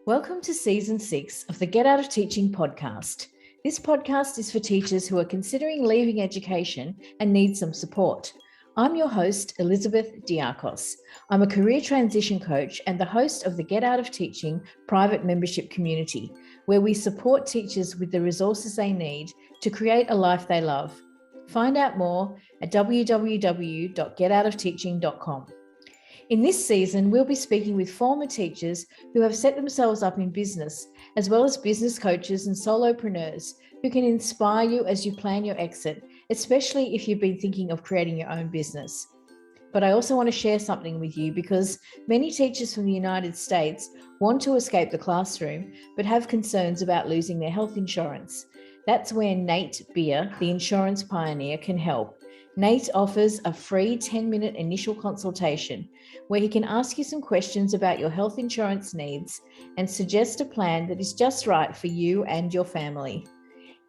Welcome to Season 6 of the Get Out of Teaching podcast. This podcast is for teachers who are considering leaving education and need some support. I'm your host, Elizabeth Diakos. I'm a career transition coach and the host of the Get Out of Teaching private membership community, where we support teachers with the resources they need to create a life they love. Find out more at www.getoutofteaching.com. In this season, we'll be speaking with former teachers who have set themselves up in business, as well as business coaches and solopreneurs who can inspire you as you plan your exit, especially if you've been thinking of creating your own business. But I also want to share something with you because many teachers from the United States want to escape the classroom, but have concerns about losing their health insurance. That's where Nate Beer, the insurance pioneer, can help. Nate offers a free 10-minute initial consultation where he can ask you some questions about your health insurance needs and suggest a plan that is just right for you and your family.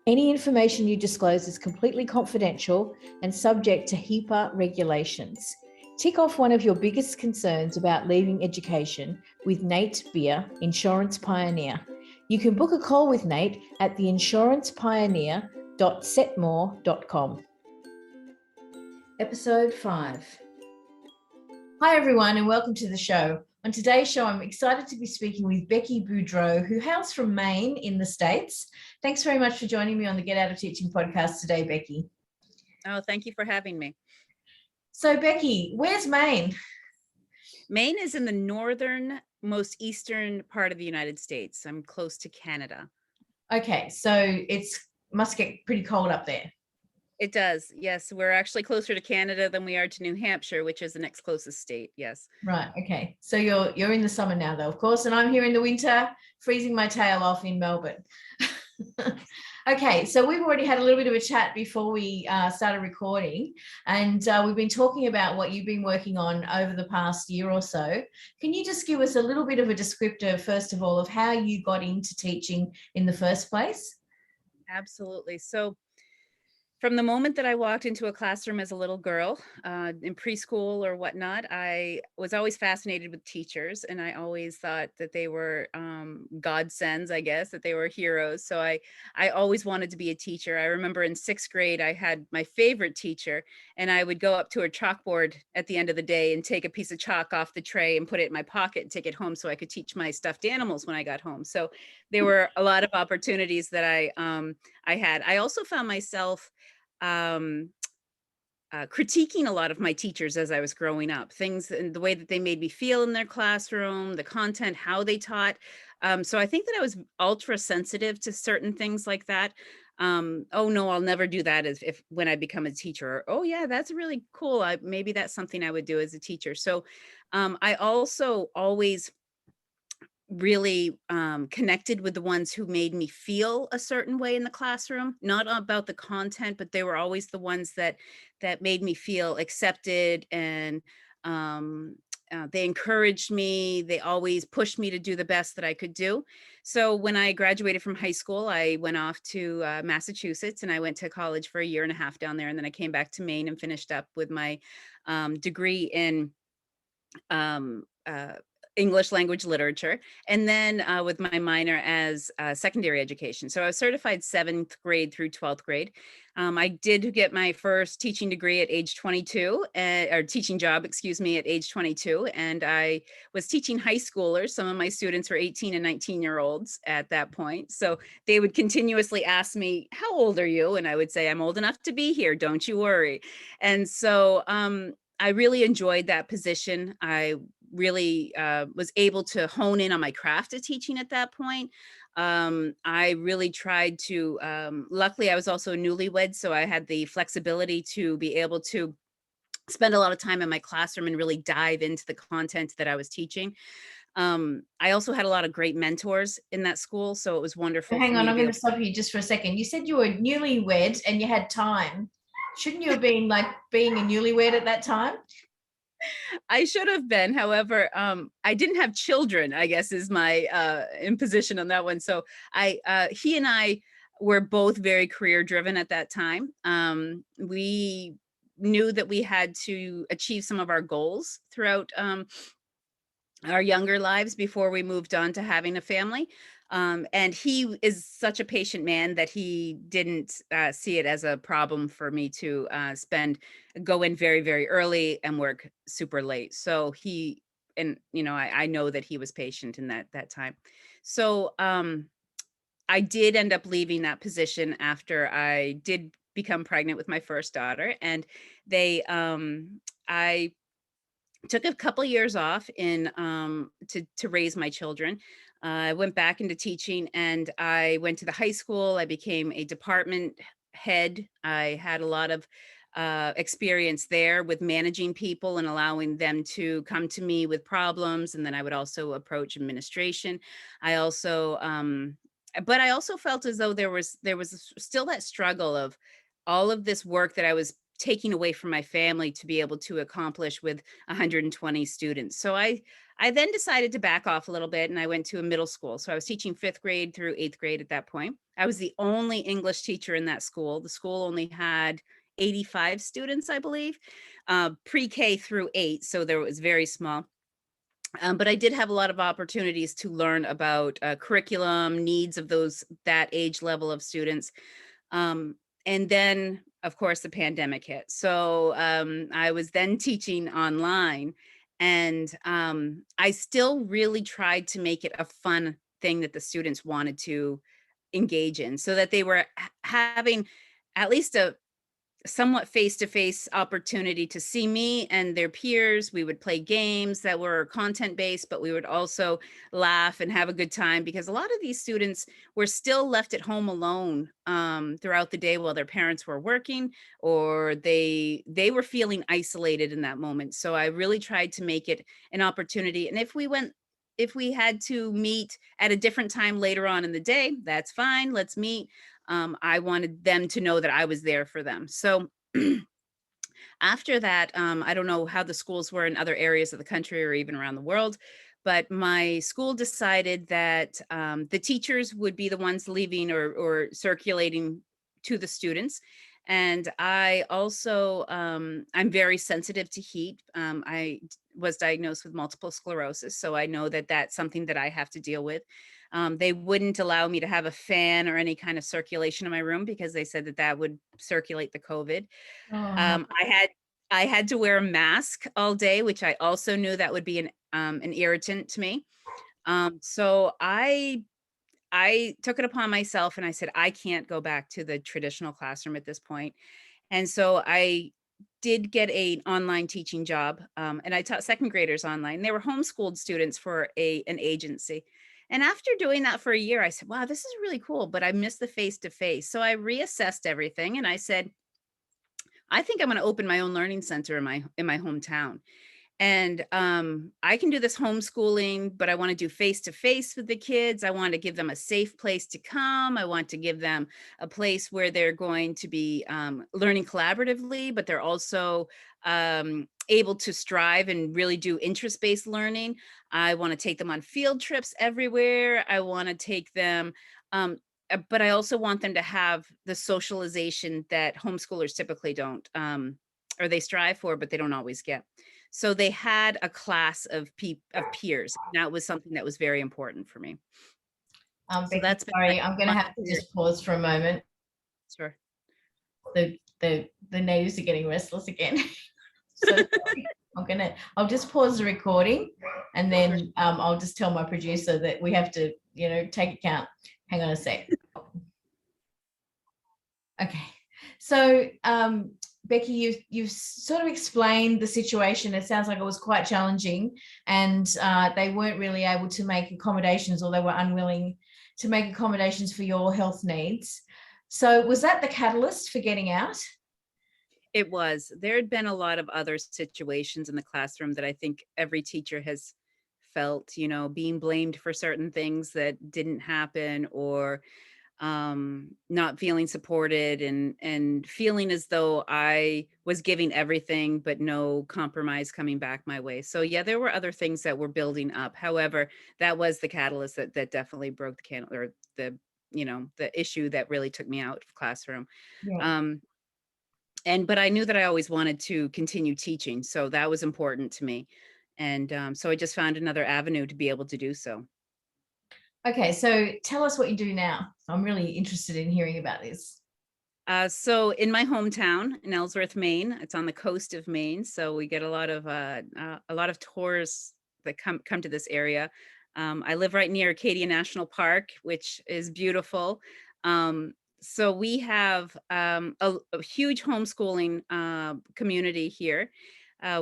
Any information you disclose is completely confidential and subject to HIPAA regulations. Tick off one of your biggest concerns about leaving education with Nate Beer, Insurance Pioneer. You can book a call with Nate at theinsurancepioneer.setmore.com. Episode 5. Hi everyone and welcome to the show. On today's show, I'm excited to be speaking with Becky Boudreau, who hails from Maine in the States. Thanks very much for joining me on the Get Out of Teaching podcast today, Becky. Oh, thank you for having me. So Becky, where's Maine? Maine is in the northernmost eastern part of the United States. I'm close to Canada. Okay, so it must get pretty cold up there. It does, yes. We're actually closer to Canada than we are to New Hampshire, which is the next closest state, yes. Right, okay. So you're in the summer now though, of course, and I'm here in the winter, freezing my tail off in Melbourne. Okay, so we've already had a little bit of a chat before we started recording, and we've been talking about what you've been working on over the past year or so. Can you just give us a little bit of a descriptor, first of all, of how you got into teaching in the first place? Absolutely. So from the moment that I walked into a classroom as a little girl in preschool or whatnot, I was always fascinated with teachers, and I always thought that they were godsends, I guess, that they were heroes. So I always wanted to be a teacher. I remember in 6th grade, I had my favorite teacher, and I would go up to her chalkboard at the end of the day and take a piece of chalk off the tray and put it in my pocket and take it home so I could teach my stuffed animals when I got home. So there were a lot of opportunities that I had. I also found myself critiquing a lot of my teachers as I was growing up, things and the way that they made me feel in their classroom, the content, how they taught. So I think that I was ultra sensitive to certain things like that. Oh no, I'll never do that if when I become a teacher. Or, oh yeah, that's really cool. Maybe that's something I would do as a teacher. So I also always really connected with the ones who made me feel a certain way in the classroom, not about the content, but they were always the ones that made me feel accepted, and they encouraged me. They always pushed me to do the best that I could do. So when I graduated from high school, I went off to Massachusetts, and I went to college for a year and a half down there. And then I came back to Maine and finished up with my degree in English language literature, and then with my minor as secondary education. So I was certified 7th grade through 12th grade. I did get my first teaching degree at age 22, or teaching job, excuse me, at age 22. And I was teaching high schoolers. Some of my students were 18 and 19-year-olds at that point. So they would continuously ask me, how old are you? And I would say, I'm old enough to be here. Don't you worry. And so I really enjoyed that position. I really was able to hone in on my craft of teaching at that point. I really tried to, luckily I was also a newlywed, so I had the flexibility to be able to spend a lot of time in my classroom and really dive into the content that I was teaching. I also had a lot of great mentors in that school, so it was wonderful. Hang for on, me to I'm be going able to stop you just for a second. You said you were newlywed and you had time. Shouldn't you have been like being a newlywed at that time? I should have been. However, I didn't have children, I guess is my imposition on that one. So he and I were both very career driven at that time. We knew that we had to achieve some of our goals throughout our younger lives before we moved on to having a family. And he is such a patient man that he didn't see it as a problem for me to go in very, very early and work super late. So and I know that he was patient in that time. So I did end up leaving that position after I did become pregnant with my first daughter, and I took a couple years off to raise my children. I went back into teaching, and I went to the high school. I became a department head. I had a lot of experience there with managing people and allowing them to come to me with problems, and then I would also approach administration. I also but I also felt as though there was still that struggle of all of this work that I was taking away from my family to be able to accomplish with 120 students. So I then decided to back off a little bit, and I went to a middle school. So I was teaching 5th grade through 8th grade at that point. I was the only English teacher in that school. The school only had 85 students, I believe, pre-K through 8. So there was very small. But I did have a lot of opportunities to learn about curriculum needs of that age level of students. And then, of course, the pandemic hit. So I was then teaching online, and I still really tried to make it a fun thing that the students wanted to engage in, so that they were having at least a somewhat face-to-face opportunity to see me and their peers. We would play games that were content-based, but we would also laugh and have a good time, because a lot of these students were still left at home alone throughout the day while their parents were working, or they were feeling isolated in that moment. So I really tried to make it an opportunity. And if we had to meet at a different time later on in the day, that's fine, let's meet. I wanted them to know that I was there for them. So after that, I don't know how the schools were in other areas of the country or even around the world, but my school decided that the teachers would be the ones leaving or circulating to the students. And I also, I'm very sensitive to heat. I was diagnosed with multiple sclerosis, so I know that that's something that I have to deal with. They wouldn't allow me to have a fan or any kind of circulation in my room, because they said that that would circulate the COVID. Oh, I had to wear a mask all day, which I also knew that would be an irritant to me. So I took it upon myself, and I said, I can't go back to the traditional classroom at this point. And so I did get an online teaching job, and I taught second graders online. They were homeschooled students for an agency. And after doing that for a year, I said, wow, this is really cool, but I miss the face to face. So I reassessed everything, and I said, I think I'm going to open my own learning center in my hometown. And I can do this homeschooling, but I want to do face to face with the kids. I want to give them a safe place to come. I want to give them a place where they're going to be learning collaboratively, but they're also able to strive and really do interest-based learning. I want to take them on field trips everywhere. I want to take them, but I also want them to have the socialization that homeschoolers typically don't, or they strive for, but they don't always get. So they had a class of peers. That was something that was very important for me. So Becky, that's been sorry, I'm going to my have to career. just pause for a moment. Sure. The natives are getting restless again. So sorry. I'll just pause the recording, and then I'll just tell my producer that we have to, take account. Hang on a sec. Okay. So, Becky, you've sort of explained the situation. It sounds like it was quite challenging, and they weren't really able to make accommodations, or they were unwilling to make accommodations for your health needs. So was that the catalyst for getting out? It was. There had been a lot of other situations in the classroom that I think every teacher has felt, being blamed for certain things that didn't happen, or not feeling supported, and feeling as though I was giving everything but no compromise coming back my way. So yeah, there were other things that were building up. However, that was the catalyst that definitely broke the can, or the issue that really took me out of classroom. Yeah. Um, but I knew that I always wanted to continue teaching, so that was important to me. And so I just found another avenue to be able to do so. Okay, so tell us what you do now. I'm really interested in hearing about this. So in my hometown in Ellsworth, Maine, it's on the coast of Maine, so we get a lot of tours that come to this area. I live right near Acadia National Park, which is beautiful. So we have a huge homeschooling community here.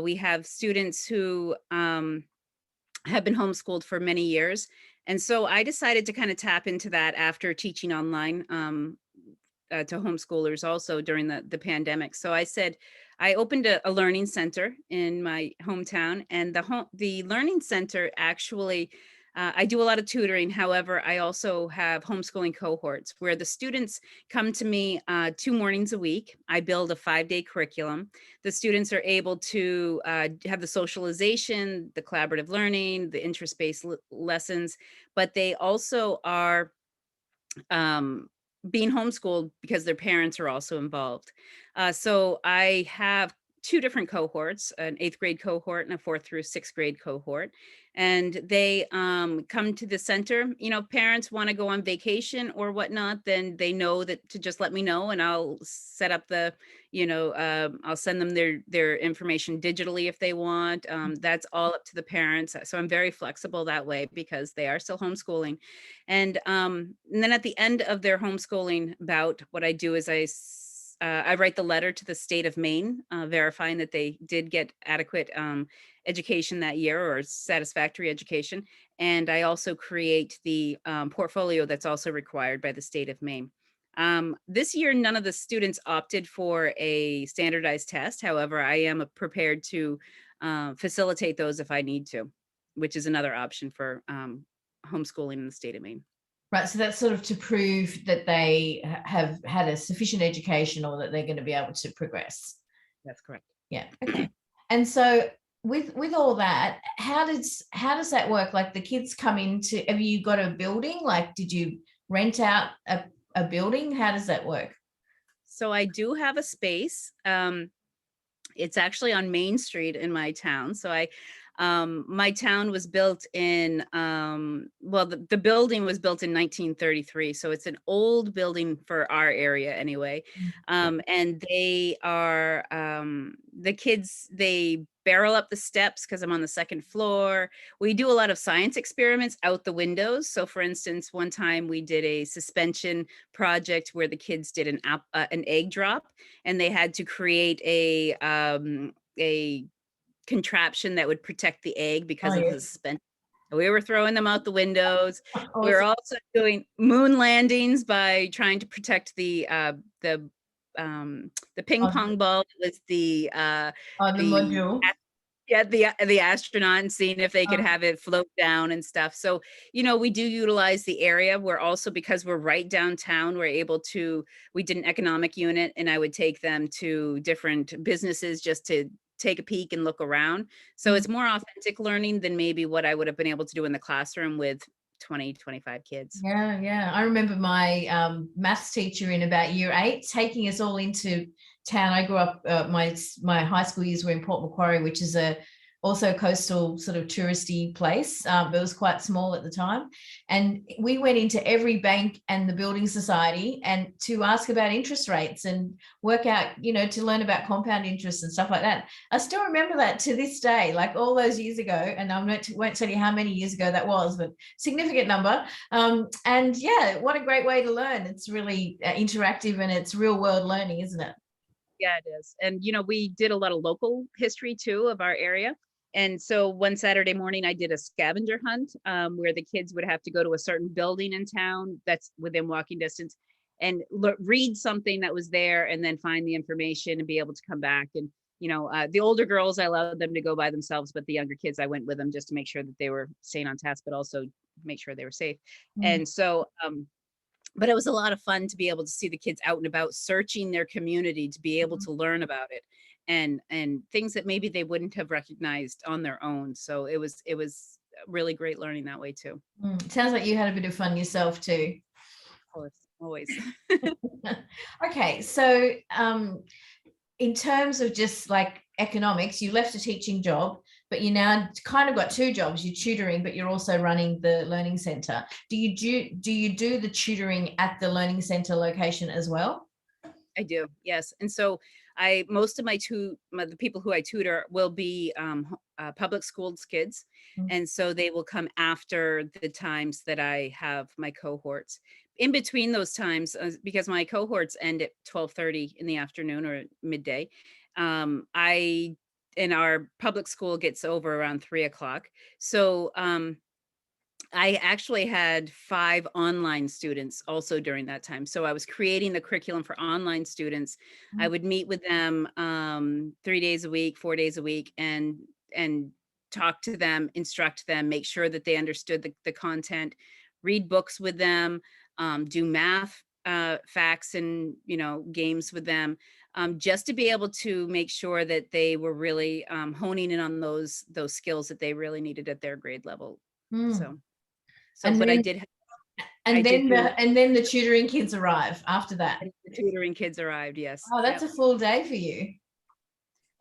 We have students who have been homeschooled for many years. And so I decided to kind of tap into that after teaching online to homeschoolers also during the pandemic. So I said, I opened a learning center in my hometown, and the learning center actually, I do a lot of tutoring. However, I also have homeschooling cohorts where the students come to me 2 mornings a week. I build a 5-day curriculum. The students are able to have the socialization, the collaborative learning, the interest-based lessons, but they also are being homeschooled because their parents are also involved. So I have 2 different cohorts, an 8th grade cohort and a 4th through 6th grade cohort. And they come to the center. You know, parents want to go on vacation or whatnot, then they know that to just let me know, and I'll set up I'll send them their information digitally if they want. That's all up to the parents. So I'm very flexible that way because they are still homeschooling. And then at the end of their homeschooling bout, what I do is I write the letter to the state of Maine, verifying that they did get adequate education that year or satisfactory education. And I also create the portfolio that's also required by the state of Maine. This year, none of the students opted for a standardized test. However, I am prepared to facilitate those if I need to, which is another option for homeschooling in the state of Maine. Right, so that's sort of to prove that they have had a sufficient education or that they're going to be able to progress. That's correct. Yeah. Okay. And so with all that, how does that work? Like the kids come into, have you got a building? Like, did you rent out a building? How does that work? So I do have a space. It's actually on Main Street in my town. So my town was built in, the building was built in 1933. So it's an old building for our area anyway. And they are, the kids, they barrel up the steps because I'm on the 2nd floor. We do a lot of science experiments out the windows. So for instance, one time we did a suspension project where the kids did an egg drop, and they had to create a contraption that would protect the egg because of the suspension. We were throwing them out the windows. Awesome. We were also doing moon landings by trying to protect the ping pong ball that was the module. the astronaut, and seeing if they could have it float down and stuff. So, we do utilize the area. We're also, because we're right downtown, we're able to, we did an economic unit, and I would take them to different businesses just to take a peek and look around. So it's more authentic learning than maybe what I would have been able to do in the classroom with 20, 25 kids. Yeah. I remember my maths teacher in about year 8 taking us all into town. I grew up, my high school years were in Port Macquarie, which is also a coastal sort of touristy place. But it was quite small at the time. And we went into every bank and the building society and to ask about interest rates and work out, to learn about compound interest and stuff like that. I still remember that to this day, like all those years ago. And I won't tell you how many years ago that was, but significant number. And yeah, what a great way to learn. It's really interactive and it's real world learning, isn't it? Yeah, it is. And, we did a lot of local history too of our area. And so one Saturday morning, I did a scavenger hunt where the kids would have to go to a certain building in town that's within walking distance and read something that was there and then find the information and be able to come back. And, the older girls, I allowed them to go by themselves, but the younger kids, I went with them just to make sure that they were staying on task, but also make sure they were safe. And so, but it was a lot of fun to be able to see the kids out and about searching their community to be able to learn about it and things that maybe they wouldn't have recognized on their own. So it was really great learning that way too. Sounds like you had a bit of fun yourself too. Of course, always. Okay, so in terms of just like economics, you left a teaching job but you now kind of got two jobs. You're tutoring, but you're also running the learning center. Do you do the tutoring at the learning center location as well? I do, yes. And so most of the people who I tutor will be public schools kids. Mm. And so they will come after the times that I have my cohorts. In between those times, because my cohorts end at 12:30 in the afternoon or midday, I in our public school gets over around 3 o'clock. So I actually had 5 online students also during that time. So I was creating the curriculum for online students. I Mm. would meet with them 3 days a week, 4 days a week, and talk to them, instruct them, make sure that they understood the content, read books with them, do math facts and games with them, just to be able to make sure that they were really honing in on those skills that they really needed at their grade level. Mm. So. So, And but then I did do and then the tutoring kids arrive after that. the tutoring kids arrived, yes. Oh, that's Yep. a full day for you.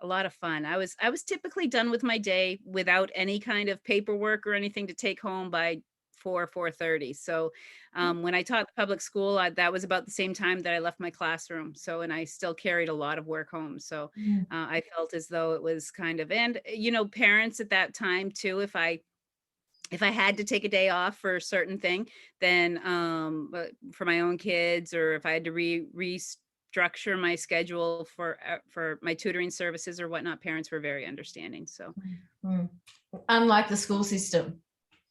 A lot of fun. I was typically done with my day without any kind of paperwork or anything to take home by 4:30. So, when I taught public school, that was about the same time that I left my classroom. So, and I still carried a lot of work home. So, Mm. I felt as though it was kind of, and parents at that time too, if I had to take a day off for a certain thing, then but for my own kids, or if I had to restructure my schedule for my tutoring services or whatnot, parents were very understanding. So Mm. Unlike the school system.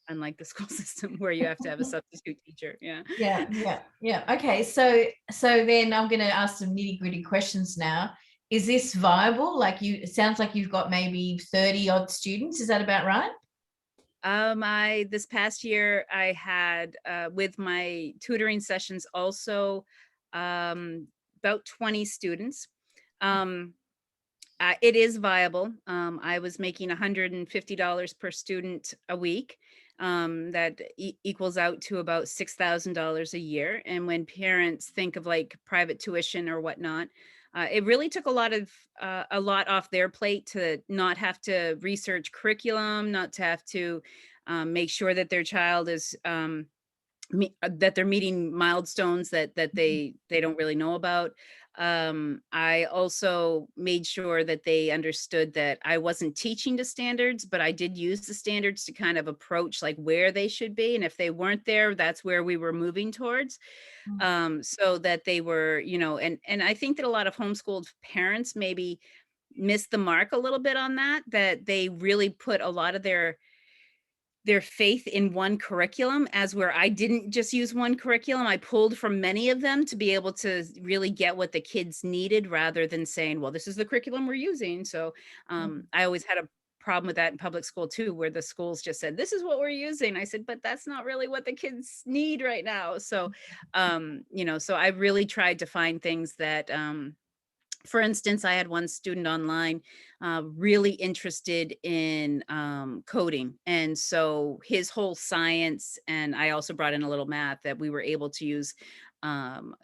unlike the school system where you have to have a substitute teacher. Yeah. Yeah. Okay, so then I'm going to ask some nitty-gritty questions now. Is this viable? It sounds like you've got maybe 30 odd students. Is that about right? I this past year I had with my tutoring sessions also about 20 students. Um, it is viable. I was making $150 per student a week. That equals out to about $6,000 a year. And when parents think of like private tuition or whatnot, it really took a lot off their plate to not have to research curriculum, not to have to make sure that their child is that they're meeting milestones that they don't really know about. I also made sure that they understood that I wasn't teaching to standards, but I did use the standards to kind of approach like where they should be, and if they weren't there, that's where we were moving towards. Mm. So that they were, and I think that a lot of homeschooled parents maybe missed the mark a little bit on that they really put a lot of their faith in one curriculum, as where I didn't just use one curriculum. I pulled from many of them to be able to really get what the kids needed, rather than saying, well, this is the curriculum we're using. So I always had a problem with that in public school too, where the schools just said, this is what we're using. I said, but that's not really what the kids need right now. So, so I really tried to find things that, for instance, I had one student online really interested in coding. And so his whole science, and I also brought in a little math, that we were able to use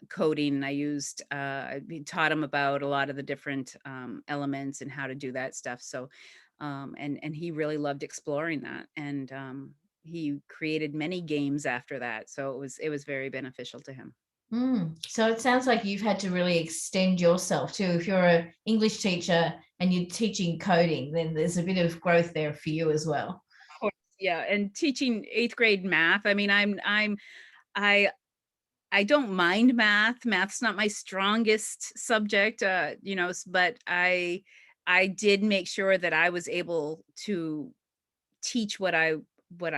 coding. And I taught him about a lot of the different elements and how to do that stuff. So, and he really loved exploring that. And he created many games after that. So it was very beneficial to him. So it sounds like you've had to really extend yourself too. If you're an English teacher and you're teaching coding, then there's a bit of growth there for you as well. Of course, yeah, and teaching 8th grade math. I mean, I I don't mind math. Math's not my strongest subject, but I did make sure that I was able to teach what I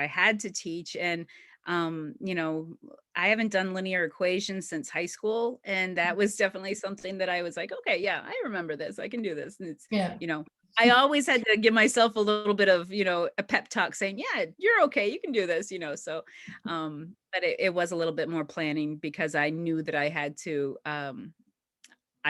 had to teach. And I haven't done linear equations since high school, and that was definitely something that I was like, okay, yeah, I remember this, I can do this. And it's Yeah. you know I always had to give myself a little bit of a pep talk, saying, yeah, you're okay, you can do this. So but it was a little bit more planning, because I knew that I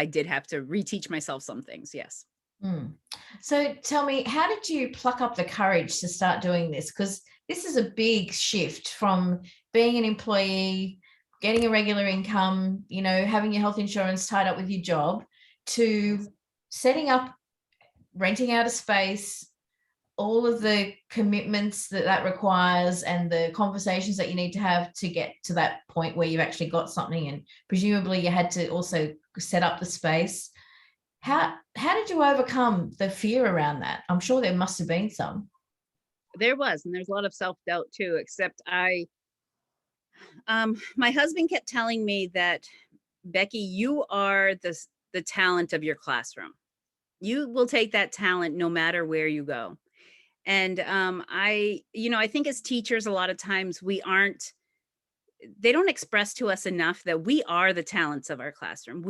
did have to reteach myself some things. Yes. Mm. So tell me, how did you pluck up the courage to start doing this? Because this is a big shift from being an employee, getting a regular income, having your health insurance tied up with your job, to setting up, renting out a space, all of the commitments that that requires and the conversations that you need to have to get to that point where you've actually got something, and presumably you had to also set up the space. How did you overcome the fear around that? I'm sure there must have been some. There was, and there's a lot of self-doubt too, except my husband kept telling me that, Becky, you are the talent of your classroom. You will take that talent no matter where you go. And I think as teachers, a lot of times they don't express to us enough that we are the talents of our classroom.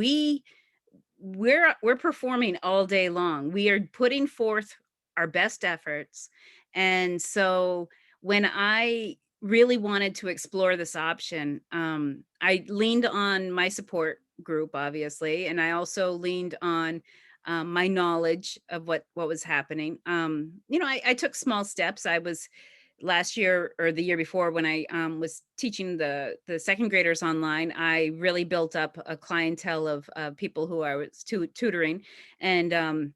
We're performing all day long. We are putting forth our best efforts. And so when I really wanted to explore this option, I leaned on my support group, obviously, and I also leaned on my knowledge of what was happening. I took small steps. I was last year or the year before when I was teaching the second graders online. I really built up a clientele of people who I was tutoring, and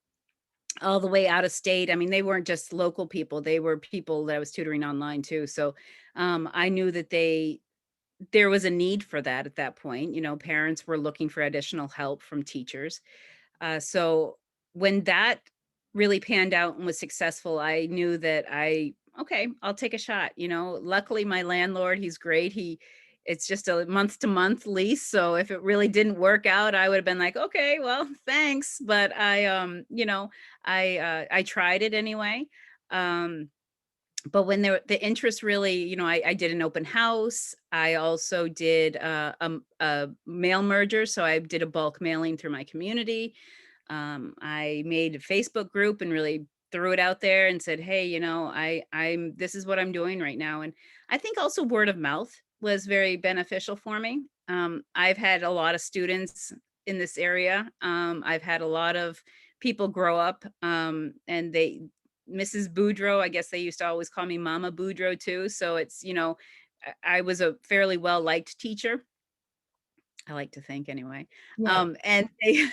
all the way out of state. I mean, they weren't just local people; they were people that I was tutoring online too. So I knew that there was a need for that at that point. Parents were looking for additional help from teachers. So when that really panned out and was successful, I knew that okay, I'll take a shot. Luckily my landlord, he's great. It's just a month to month lease. So if it really didn't work out, I would have been like, okay, well, thanks. But I tried it anyway. But when the interest really, I did an open house. I also did a mail merger. So I did a bulk mailing through my community. I made a Facebook group and really threw it out there and said, hey, this is what I'm doing right now. And I think also word of mouth was very beneficial for me. I've had a lot of students in this area. I've had a lot of people grow up, and Mrs. Boudreau, I guess they used to always call me Mama Boudreau too. So it's, I was a fairly well-liked teacher. I like to think anyway. Yeah. And they,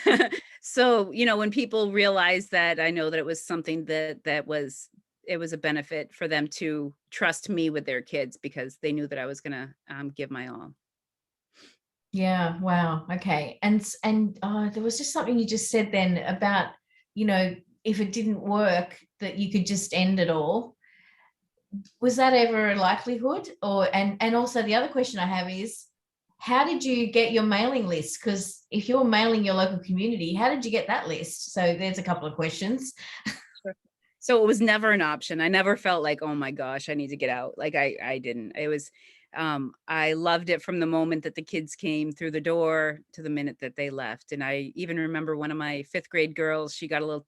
so, when people realized that, I know that it was something that it was a benefit for them to trust me with their kids because they knew that I was going to give my all. Yeah. Wow. Okay. And there was just something you just said then about, if it didn't work, that you could just end it all. Was that ever a likelihood? And also the other question I have is, how did you get your mailing list? Because if you're mailing your local community, how did you get that list? So there's a couple of questions. Sure. So it was never an option. I never felt like, oh my gosh, I need to get out. Like I didn't. It was, I loved it from the moment that the kids came through the door to the minute that they left. And I even remember one of my fifth grade girls, she got a little,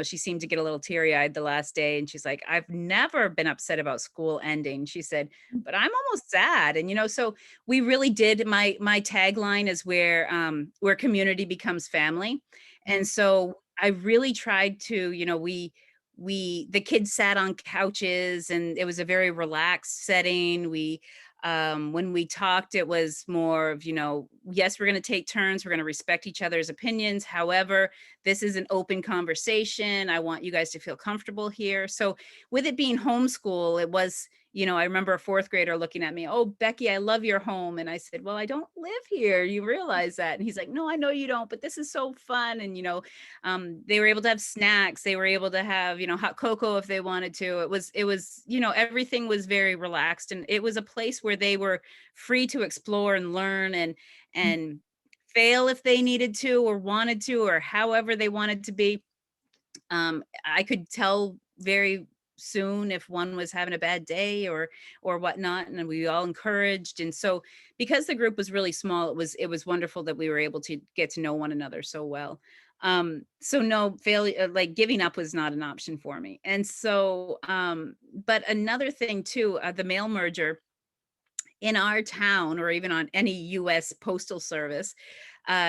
she seemed to get a little teary-eyed the last day. And she's like, I've never been upset about school ending. She said, but I'm almost sad. And, so we really did, my tagline is where community becomes family. And so I really tried to, the kids sat on couches and it was a very relaxed setting. When we talked, it was more of, yes, we're going to take turns. We're going to respect each other's opinions. However, this is an open conversation. I want you guys to feel comfortable here. So with it being homeschool, it was, I remember a fourth grader looking at me, oh, Becky, I love your home. And I said, well, I don't live here. You realize that? And he's like, no, I know you don't, but this is so fun. And, they were able to have snacks. They were able to have, hot cocoa if they wanted to. It was, everything was very relaxed. And it was a place where they were free to explore and learn and fail if they needed to or wanted to, or however they wanted to be. I could tell very soon if one was having a bad day or whatnot, and we all encouraged. And so because the group was really small, it was wonderful that we were able to get to know one another so well. So no failure, like giving up was not an option for me. And so but another thing too, the mail merger in our town or even on any US postal service,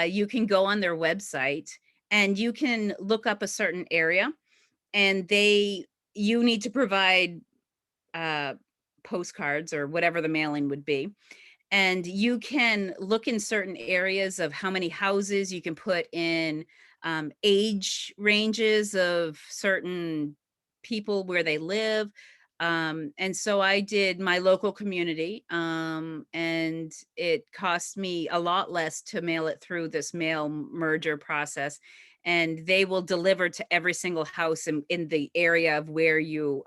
you can go on their website and you can look up a certain area, and you need to provide postcards or whatever the mailing would be. And you can look in certain areas of how many houses you can put in, age ranges of certain people where they live. And so I did my local community, and it cost me a lot less to mail it through this mail merger process. And they will deliver to every single house in the area of where you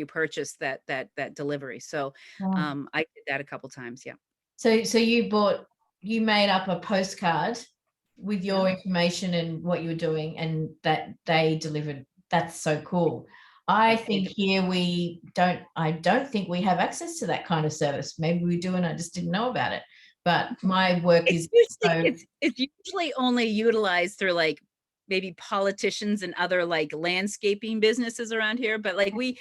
purchase that delivery. So Wow. I did that a couple times. Yeah. So you made up a postcard with Yeah. your information and what you were doing, and that they delivered. That's so cool. I think here I don't think we have access to that kind of service. Maybe we do and I just didn't know about it. But my work It's is usually so, it's usually only utilized through, like, maybe politicians and other, like, landscaping businesses around here, but, like, we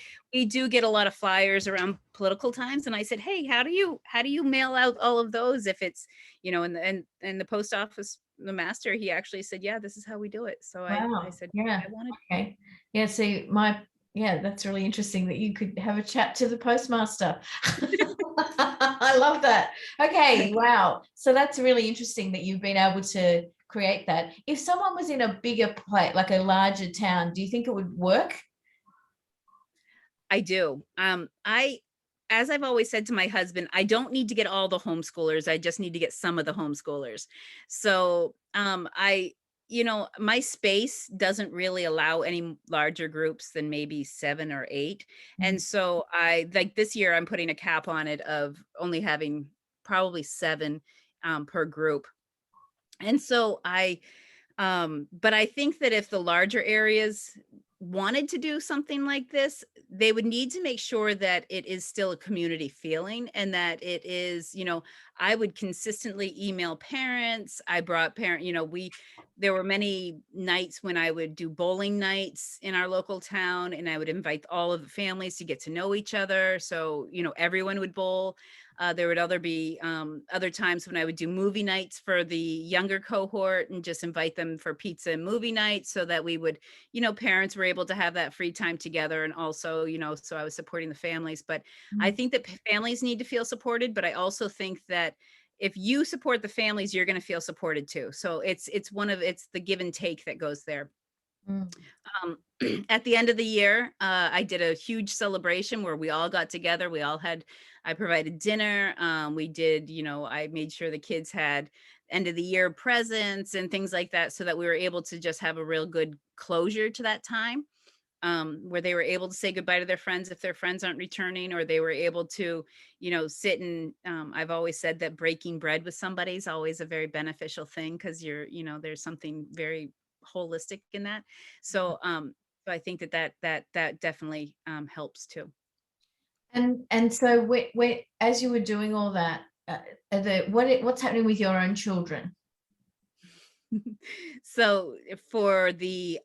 do get a lot of flyers around political times, and I said, "Hey, how do you mail out all of those if it's," and the post office, the master, he actually said, "Yeah, this is how we do it." So I wow. said, Yeah. "I wanted." Okay. Yeah. See, yeah, that's really interesting that you could have a chat to the postmaster. I love that. Okay. Wow. So that's really interesting that you've been able to create that. If someone was in a bigger place, like a larger town, do you think it would work? I do. As I've always said to my husband, I don't need to get all the homeschoolers. I just need to get some of the homeschoolers. So, my space doesn't really allow any larger groups than maybe 7 or 8. Mm. And so I like this year, I'm putting a cap on it of only having probably 7 per group. And so but I think that if the larger areas wanted to do something like this, they would need to make sure that it is still a community feeling and that it is, I would consistently email parents. I brought there were many nights when I would do bowling nights in our local town and I would invite all of the families to get to know each other. So, everyone would bowl. There would other times when I would do movie nights for the younger cohort and just invite them for pizza and movie nights so that we would, parents were able to have that free time together. And also, so I was supporting the families. But I Mm. think that families need to feel supported. But I also think that if you support the families, you're going to feel supported too. So it's the give and take that goes there. Mm. Um, at the end of the year, I did a huge celebration where we all got together. I provided dinner. I made sure the kids had end of the year presents and things like that so that we were able to just have a real good closure to that time, where they were able to say goodbye to their friends if their friends aren't returning, or they were able to, sit and I've always said that breaking bread with somebody is always a very beneficial thing because there's something very holistic in that. So I think that definitely helps too. And so as you were doing all that, what's happening with your own children? So for the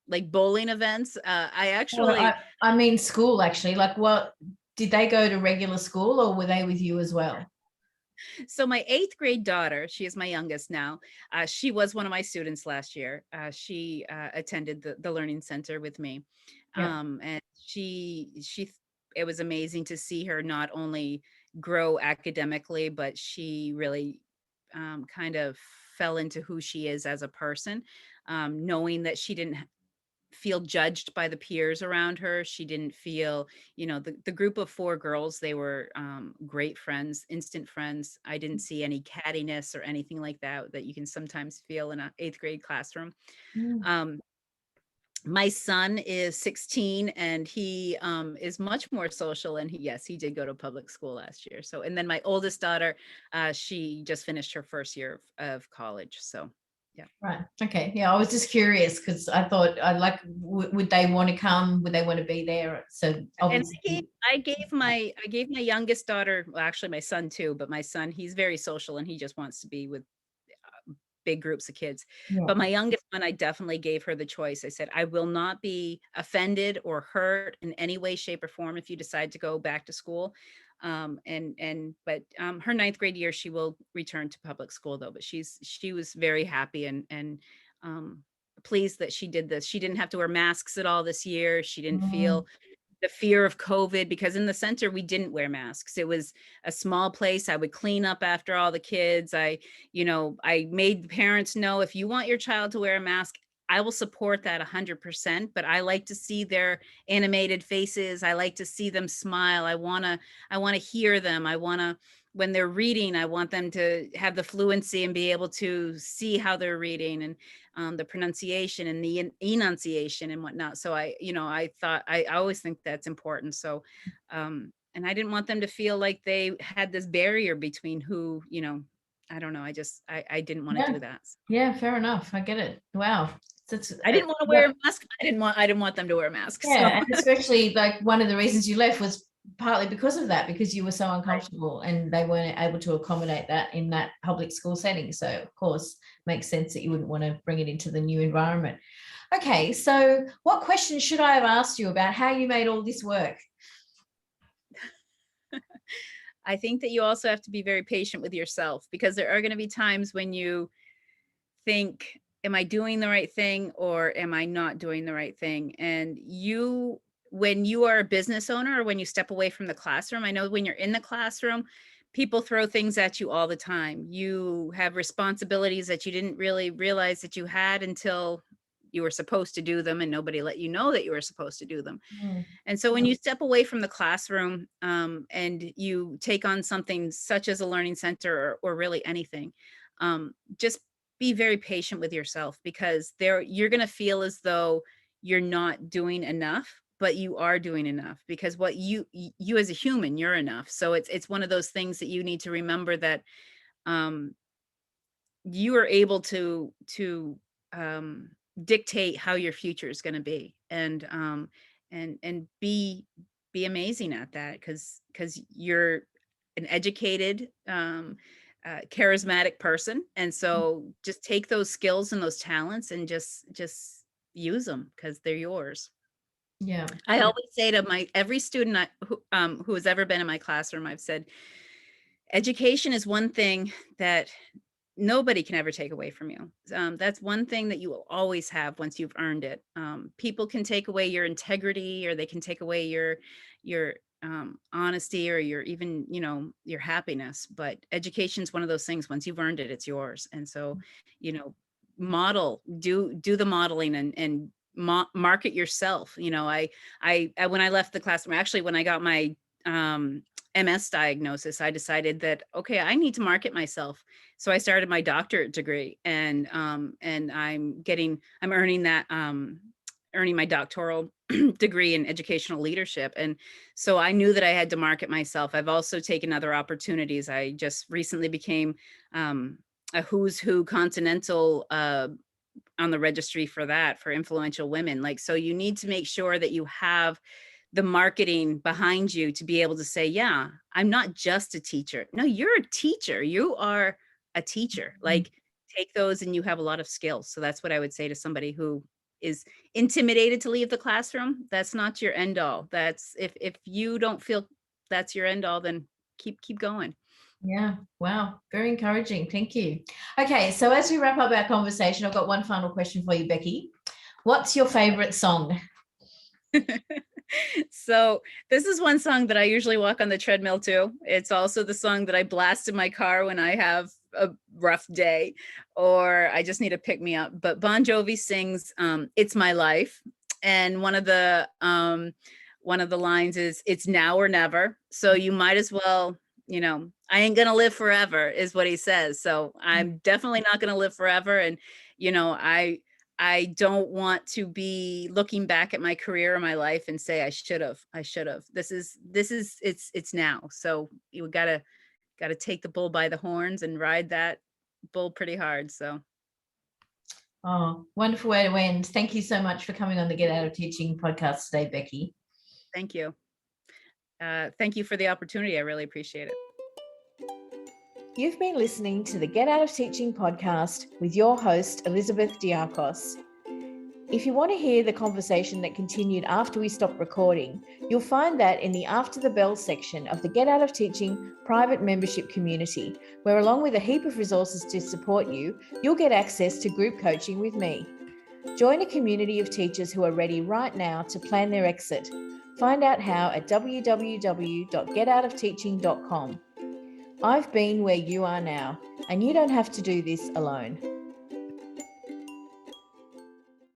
like bowling events, Or I mean school actually. Like what did they go to regular school or were they with you as well? so my 8th grade daughter, she is my youngest now. She was one of my students last year. She attended the learning center with me. Yeah. And it was amazing to see her not only grow academically, but she really kind of fell into who she is as a person, knowing that she didn't feel judged by the peers around her. She didn't feel, the group of 4 girls, they were great friends, instant friends. I didn't see any cattiness or anything like that you can sometimes feel in an 8th grade classroom. Mm. Um, my son is 16 and he is much more social, and yes, he did go to public school last year. So, and then my oldest daughter, she just finished her first year of college. So yeah. Right. Okay. Yeah. I was just curious because I thought would they want to come? Would they want to be there? So And obviously, I gave my youngest daughter, well, actually my son too, but my son, he's very social and he just wants to be with big groups of kids. yeah. But my youngest one, I definitely gave her the choice. I said, I will not be offended or hurt in any way, shape, or form if you decide to go back to school. But her 9th grade year, she will return to public school though. But she was very happy and pleased that she did this. She didn't have to wear masks at all this year. She didn't Mm. feel the fear of COVID because in the center we didn't wear masks. It was a small place. I would clean up after all the kids. I made the parents know if you want your child to wear a mask, I will support that 100%, but I like to see their animated faces. I like to see them smile. I want to hear them. When they're reading, I want them to have the fluency and be able to see how they're reading, and the pronunciation and the enunciation and whatnot. So I always think that's important. So, and I didn't want them to feel like they had this barrier between who, I don't know. I didn't want to Yeah. do that. Yeah, fair enough. I get it. Wow. I didn't want to wear a mask. I didn't want them to wear a mask. Yeah, So. and especially like one of the reasons you left was partly because of that, because you were so uncomfortable and they weren't able to accommodate that in that public school setting. So of course, makes sense that you wouldn't want to bring it into the new environment. Okay, so what questions should I have asked you about how you made all this work? I think that you also have to be very patient with yourself, because there are going to be times when you think, am I doing the right thing or am I not doing the right thing? And when you are a business owner, or when you step away from the classroom, I know when you're in the classroom, people throw things at you all the time. You have responsibilities that you didn't really realize that you had until you were supposed to do them, and nobody let you know that you were supposed to do them. And so when you step away from the classroom, and you take on something such as a learning center, or really anything, just be very patient with yourself, because you're going to feel as though you're not doing enough, but you are doing enough, because what you as a human, you're enough. So it's one of those things that you need to remember, that you are able to dictate how your future is going to be, and be amazing at that, because you're an educated, charismatic person, and so just take those skills and those talents and just use them, because they're yours. Yeah, I always say to every student who has ever been in my classroom, I've said, education is one thing that nobody can ever take away from you. That's one thing that you will always have once you've earned it. People can take away your integrity, or they can take away your honesty, or your happiness. But education is one of those things. Once you've earned it, it's yours. And so, do the modeling, and market yourself. I when I left the classroom, actually, when I got my MS diagnosis, I decided that, okay, I need to market myself. So I started my doctorate degree, and I'm earning my doctoral degree in educational leadership. And so I knew that I had to market myself. I've also taken other opportunities. I just recently became a Who's Who Continental on the registry for influential women. Like, so you need to make sure that you have the marketing behind you to be able to say, yeah, I'm not just a teacher. No, you're a teacher. You are a teacher. Like, take those, and you have a lot of skills. So that's what I would say to somebody who is intimidated to leave the classroom. That's not your end all. That's if you don't feel that's your end all, then keep going. Yeah. Wow. Very encouraging. Thank you. Okay. So as we wrap up our conversation, I've got one final question for you, Becky. What's your favorite song? So this is one song that I usually walk on the treadmill to. It's also the song that I blast in my car when I have a rough day, or I just need to pick me up. But Bon Jovi sings "It's My Life," and one of the lines is, "It's now or never." So you might as well, I ain't gonna live forever, is what he says. So I'm definitely not gonna live forever, and I don't want to be looking back at my career or my life and say, I should have. This is it's now. So you gotta take the bull by the horns and ride that bull pretty hard. So. Oh, wonderful way to end. Thank you so much for coming on the Get Out of Teaching podcast today, Becky. Thank you. Thank you for the opportunity. I really appreciate it. You've been listening to the Get Out of Teaching podcast with your host, Elizabeth Diakos. If you want to hear the conversation that continued after we stopped recording, you'll find that in the After the Bell section of the Get Out of Teaching private membership community, where along with a heap of resources to support you, you'll get access to group coaching with me. Join a community of teachers who are ready right now to plan their exit. Find out how at www.getoutofteaching.com. I've been where you are now, and you don't have to do this alone.